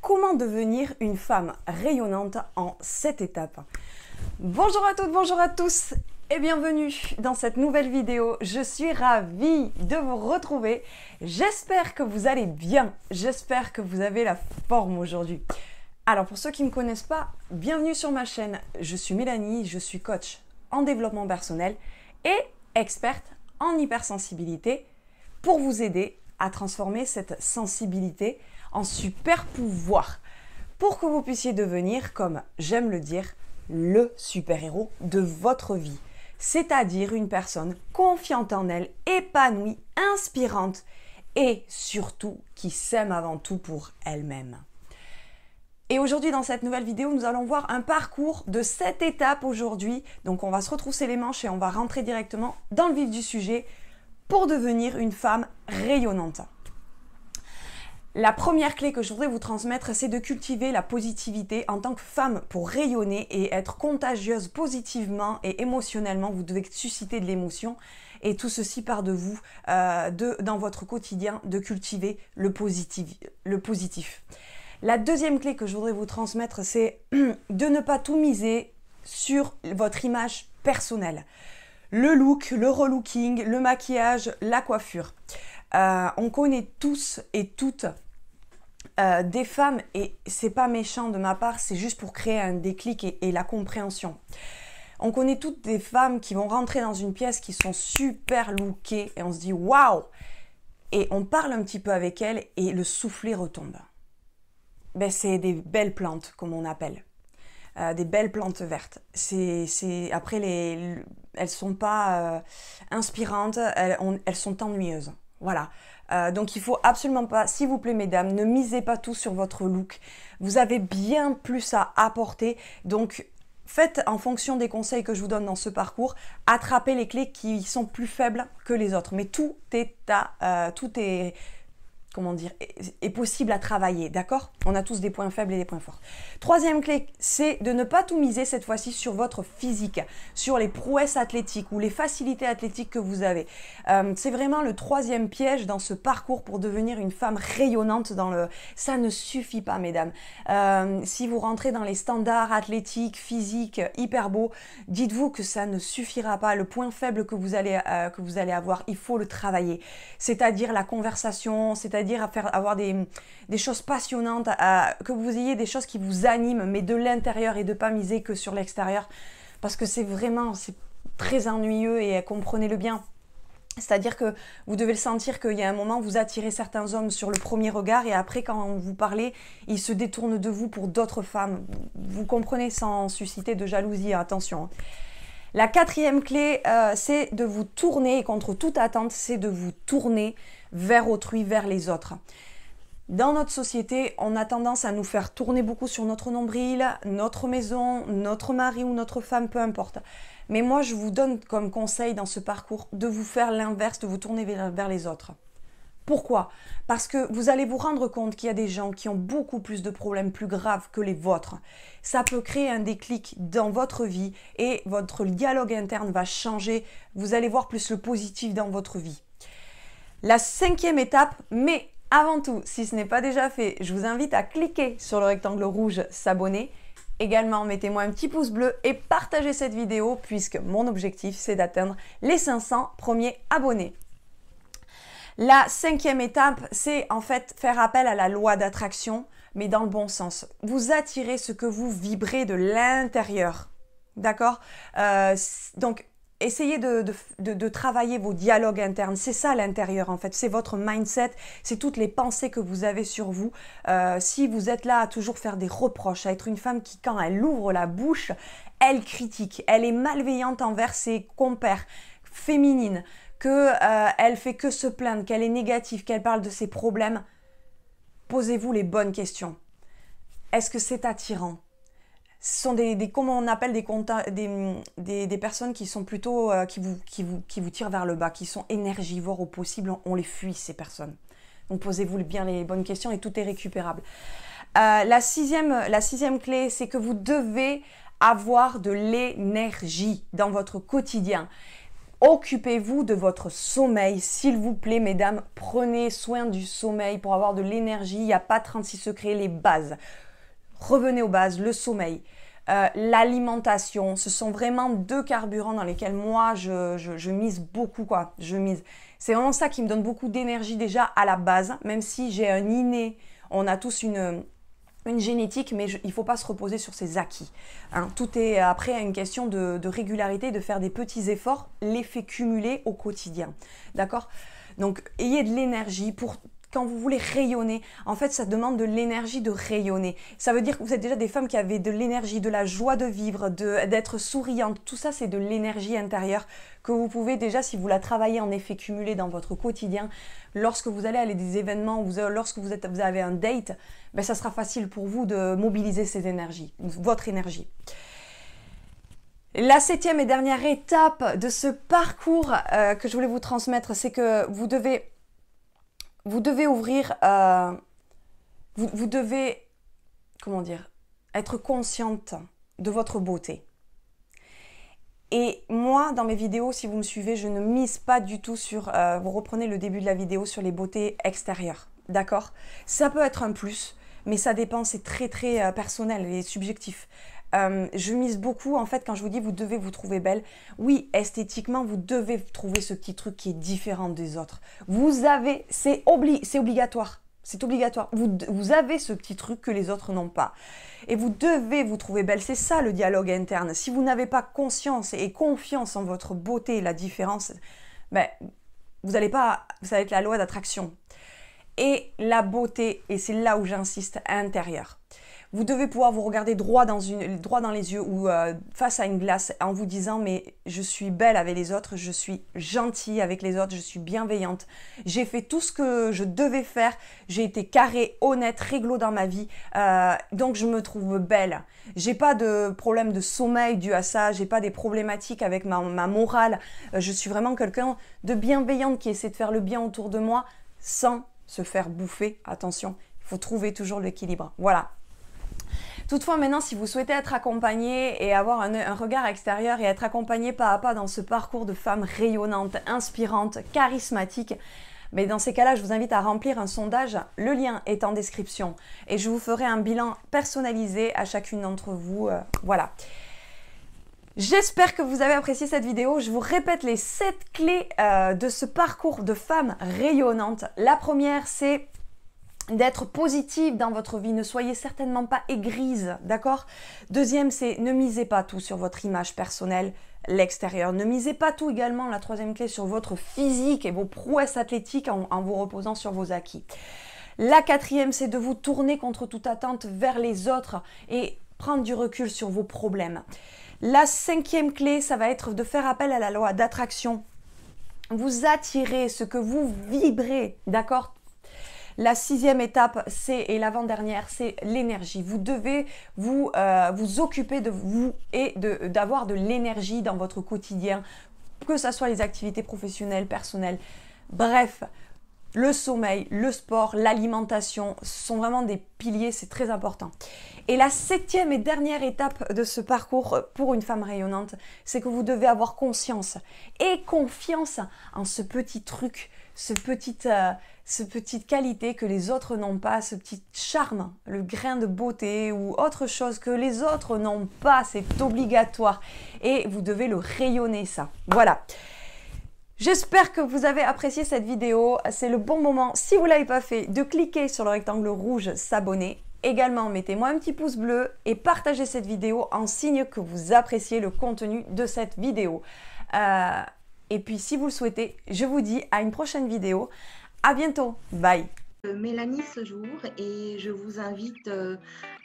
comment devenir une femme rayonnante en 7 étapes. Bonjour à toutes, bonjour à tous et bienvenue dans cette nouvelle vidéo. Je suis ravie de vous retrouver. J'espère que vous allez bien, j'espère que vous avez la forme aujourd'hui. Alors pour ceux qui ne me connaissent pas, bienvenue sur ma chaîne. Je suis Mélanie, je suis coach en développement personnel et experte en hypersensibilité pour vous aider à transformer cette sensibilité en super pouvoir pour que vous puissiez devenir, comme j'aime le dire, le super-héros de votre vie. C'est-à-dire une personne confiante en elle, épanouie, inspirante et surtout qui s'aime avant tout pour elle-même. Et aujourd'hui, dans cette nouvelle vidéo, nous allons voir un parcours de 7 étapes aujourd'hui. Donc, on va se retrousser les manches et on va rentrer directement dans le vif du sujet pour devenir une femme rayonnante. La première clé que je voudrais vous transmettre, c'est de cultiver la positivité en tant que femme pour rayonner et être contagieuse positivement et émotionnellement. Vous devez susciter de l'émotion et tout ceci part de vous, dans votre quotidien, de cultiver le positif. La deuxième clé que je voudrais vous transmettre, c'est de ne pas tout miser sur votre image personnelle. Le look, le relooking, le maquillage, la coiffure. On connaît tous et toutes des femmes, et c'est pas méchant de ma part, c'est juste pour créer un déclic et la compréhension. On connaît toutes des femmes qui vont rentrer dans une pièce qui sont super lookées et on se dit waouh! Et on parle un petit peu avec elles et le soufflet retombe. Ben, c'est des belles plantes, comme on appelle. Des belles plantes vertes. Après, elles sont pas inspirantes, elles sont ennuyeuses. Voilà. Donc, il faut absolument pas, s'il vous plaît, mesdames, ne misez pas tout sur votre look. Vous avez bien plus à apporter. Donc, faites en fonction des conseils que je vous donne dans ce parcours, attrapez les clés qui sont plus faibles que les autres. Mais tout est comment dire, est possible à travailler, d'accord? On a tous des points faibles et des points forts. Troisième clé, c'est de ne pas tout miser cette fois-ci sur votre physique, sur les prouesses athlétiques ou les facilités athlétiques que vous avez. C'est vraiment le troisième piège dans ce parcours pour devenir une femme rayonnante Ça ne suffit pas, mesdames. Si vous rentrez dans les standards athlétiques, physiques, hyper beaux, dites-vous que ça ne suffira pas. Le point faible que vous allez avoir, il faut le travailler. C'est-à-dire la conversation, c'est-à-dire avoir des choses passionnantes, que vous ayez des choses qui vous animent, mais de l'intérieur et de pas miser que sur l'extérieur, parce que c'est très ennuyeux et comprenez-le bien. C'est-à-dire que vous devez le sentir qu'il y a un moment, vous attirez certains hommes sur le premier regard et après, quand vous parlez, ils se détournent de vous pour d'autres femmes. Vous comprenez, sans susciter de jalousie, attention. La quatrième clé, c'est de vous tourner, et contre toute attente, c'est de vous tourner vers autrui, vers les autres. Dans notre société, on a tendance à nous faire tourner beaucoup sur notre nombril, notre maison, notre mari ou notre femme, peu importe. Mais moi, je vous donne comme conseil dans ce parcours de vous faire l'inverse, de vous tourner vers les autres. Pourquoi? Parce que vous allez vous rendre compte qu'il y a des gens qui ont beaucoup plus de problèmes plus graves que les vôtres. Ça peut créer un déclic dans votre vie et votre dialogue interne va changer. Vous allez voir plus le positif dans votre vie. La cinquième étape, mais avant tout, si ce n'est pas déjà fait, je vous invite à cliquer sur le rectangle rouge s'abonner. Également, mettez-moi un petit pouce bleu et partagez cette vidéo puisque mon objectif, c'est d'atteindre les 500 premiers abonnés. La cinquième étape, c'est en fait faire appel à la loi d'attraction, mais dans le bon sens. Vous attirez ce que vous vibrez de l'intérieur. D'accord? Donc, essayez de travailler vos dialogues internes. C'est ça l'intérieur en fait. C'est votre mindset. C'est toutes les pensées que vous avez sur vous. Si vous êtes là à toujours faire des reproches, à être une femme qui, quand elle ouvre la bouche, elle critique. Elle est malveillante envers ses compères féminines. Qu'elle fait que se plaindre, qu'elle est négative, qu'elle parle de ses problèmes, posez-vous les bonnes questions. Est-ce que c'est attirant? Ce sont comment on appelle des personnes qui sont plutôt qui vous tirent vers le bas, qui sont énergivores au possible, on les fuit ces personnes. Donc posez-vous bien les bonnes questions et tout est récupérable. La sixième clé, c'est que vous devez avoir de l'énergie dans votre quotidien. Occupez-vous de votre sommeil, s'il vous plaît, mesdames. Prenez soin du sommeil pour avoir de l'énergie. Il n'y a pas 36 secrets, les bases. Revenez aux bases, le sommeil, l'alimentation. Ce sont vraiment deux carburants dans lesquels moi, je mise beaucoup, quoi. Je mise. C'est vraiment ça qui me donne beaucoup d'énergie déjà à la base, même si j'ai un inné. On a tous une génétique, mais il ne faut pas se reposer sur ses acquis. Hein. Tout est après une question de régularité, de faire des petits efforts, l'effet cumulé au quotidien. D'accord? Donc, ayez de l'énergie pour quand vous voulez rayonner. En fait, ça demande de l'énergie de rayonner. Ça veut dire que vous êtes déjà des femmes qui avaient de l'énergie, de la joie de vivre, d'être souriante. Tout ça, c'est de l'énergie intérieure que vous pouvez déjà, si vous la travaillez en effet cumulé dans votre quotidien, lorsque vous allez aller à des événements, lorsque vous avez un date, ben, ça sera facile pour vous de mobiliser ces énergies, votre énergie. La 7e et dernière étape de ce parcours que je voulais vous transmettre, c'est que vous devez ouvrir, vous devez, comment dire, être consciente de votre beauté. Et moi, dans mes vidéos, si vous me suivez, je ne mise pas du tout sur, vous reprenez le début de la vidéo, sur les beautés extérieures, d'accord? Ça peut être un plus, mais ça dépend, c'est très très personnel et subjectif. Je mise beaucoup, en fait, quand je vous dis vous devez vous trouver belle, oui, esthétiquement, vous devez trouver ce petit truc qui est différent des autres. Vous avez, c'est obligatoire, c'est obligatoire. Vous avez ce petit truc que les autres n'ont pas. Et vous devez vous trouver belle, c'est ça le dialogue interne. Si vous n'avez pas conscience et confiance en votre beauté et la différence, ben, vous allez pas, ça va être la loi d'attraction. Et la beauté, et c'est là où j'insiste, intérieure. Vous devez pouvoir vous regarder droit dans les yeux ou face à une glace en vous disant « mais je suis belle avec les autres, je suis gentille avec les autres, je suis bienveillante. J'ai fait tout ce que je devais faire, j'ai été carrée, honnête, réglo dans ma vie, donc je me trouve belle. J'ai pas de problème de sommeil dû à ça, j'ai pas des problématiques avec ma morale. Je suis vraiment quelqu'un de bienveillante qui essaie de faire le bien autour de moi sans se faire bouffer. Attention, il faut trouver toujours l'équilibre. Voilà. Toutefois, maintenant, si vous souhaitez être accompagné et avoir un regard extérieur et être accompagné pas à pas dans ce parcours de femme rayonnante, inspirante, charismatique, mais dans ces cas-là, je vous invite à remplir un sondage. Le lien est en description et je vous ferai un bilan personnalisé à chacune d'entre vous. Voilà. J'espère que vous avez apprécié cette vidéo. Je vous répète les 7 clés de ce parcours de femme rayonnante. La première, c'est d'être positive dans votre vie, ne soyez certainement pas aigrise, d'accord? Deuxième, c'est ne misez pas tout sur votre image personnelle, l'extérieur. Ne misez pas tout également, la troisième clé, sur votre physique et vos prouesses athlétiques en vous reposant sur vos acquis. La quatrième, c'est de vous tourner contre toute attente vers les autres et prendre du recul sur vos problèmes. La cinquième clé, ça va être de faire appel à la loi d'attraction. Vous attirez ce que vous vibrez, d'accord? La sixième étape, et l'avant-dernière, c'est l'énergie. Vous devez vous occuper de vous et d'avoir de l'énergie dans votre quotidien, que ce soit les activités professionnelles, personnelles. Bref, le sommeil, le sport, l'alimentation sont vraiment des piliers, c'est très important. Et la septième et dernière étape de ce parcours pour une femme rayonnante, c'est que vous devez avoir conscience et confiance en ce petit truc, ce petite qualité que les autres n'ont pas, ce petit charme, le grain de beauté ou autre chose que les autres n'ont pas, c'est obligatoire. Et vous devez le rayonner, ça. Voilà. J'espère que vous avez apprécié cette vidéo. C'est le bon moment, si vous ne l'avez pas fait, de cliquer sur le rectangle rouge s'abonner. Également, mettez-moi un petit pouce bleu et partagez cette vidéo en signe que vous appréciez le contenu de cette vidéo. Et puis, si vous le souhaitez, je vous dis à une prochaine vidéo. À bientôt. Bye. Mélanie ce jour et je vous invite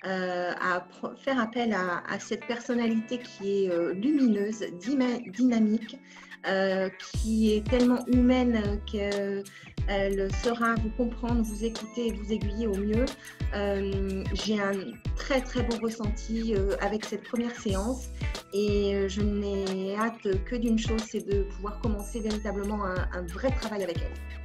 à faire appel à cette personnalité qui est lumineuse, dynamique, qui est tellement humaine qu'elle saura vous comprendre, vous écouter et vous aiguiller au mieux. J'ai un très très bon ressenti avec cette première séance et je n'ai hâte que d'une chose, c'est de pouvoir commencer véritablement un vrai travail avec elle.